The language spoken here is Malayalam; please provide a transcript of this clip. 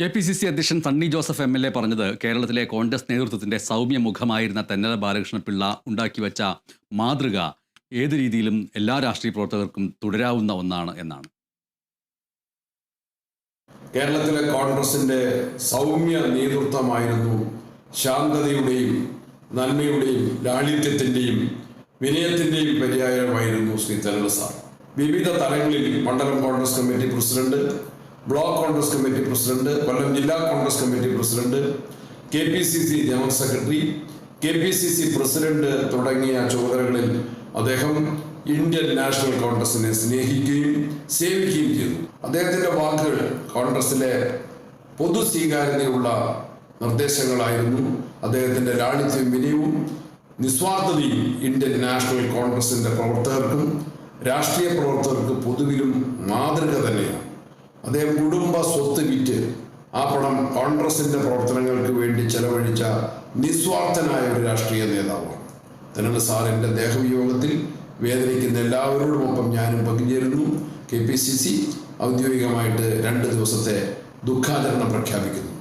കെ.പി.സി.സി അധ്യക്ഷൻ സണ്ണി ജോസഫ് എം.എൽ.എ പറഞ്ഞത് കേരളത്തിലെ കോൺഗ്രസ് നേതൃത്വത്തിന്റെ സൗമ്യമുഖമായിരുന്ന തെന്നല ബാലകൃഷ്ണപിള്ള ഉണ്ടാക്കിവെച്ച മാതൃക ഏത് രീതിയിലും എല്ലാ രാഷ്ട്രീയ പ്രവർത്തകർക്കും തുടരാവുന്ന ഒന്നാണ് എന്നാണ്. കേരളത്തിലെ കോൺഗ്രസിന്റെ സൗമ്യ നേതൃത്വമായിരുന്നു ശാന്തതയുടെയും നന്മയുടെയും ലാളിത്യത്തിന്റെയും വിനയത്തിന്റെയും പര്യായമായിരുന്നു ശ്രീ തെന്നല സാർ. വിവിധ തലങ്ങളിൽ മണ്ഡലം Congress committee president, block Congress committee president, Kollam ജില്ലാ Congress committee president, KPCC general secretary, KPCC president തുടങ്ങിയ ചുമതലകളിൽ അദ്ദേഹം ഇന്ത്യൻ നാഷണൽ കോൺഗ്രസിനെ സ്നേഹിക്കുകയും സേവിക്കുകയും ചെയ്തു. അദ്ദേഹത്തിന്റെ വാക്കുകൾ കോൺഗ്രസിലെ പൊതു സ്വീകാര്യതയുള്ള നിർദ്ദേശങ്ങളായിരുന്നു. അദ്ദേഹത്തിന്റെ ലാളിത്യവും വിനയവും നിസ്വാർത്ഥതയും ഇന്ത്യൻ നാഷണൽ കോൺഗ്രസിന്റെ പ്രവർത്തകർക്കും രാഷ്ട്രീയ പ്രവർത്തകർക്ക് പൊതുവിലും മാതൃക തന്നെയാണ്. അദ്ദേഹം കുടുംബ സ്വത്ത് വിറ്റ് ആ പണം കോൺഗ്രസിന്റെ പ്രവർത്തനങ്ങൾക്ക് വേണ്ടി ചെലവഴിച്ച നിസ്വാർത്ഥനായ ഒരു രാഷ്ട്രീയ നേതാവാണ്. തെന്നല സാറിന്റെ ദേഹവിയോഗത്തിൽ വേദനിക്കുന്ന എല്ലാവരോടുമൊപ്പം ഞാനും പങ്കുചേരുന്നു. കെ.പി.സി.സി ഔദ്യോഗികമായിട്ട് 2 ദിവസത്തെ ദുഃഖാചരണം പ്രഖ്യാപിക്കുന്നു.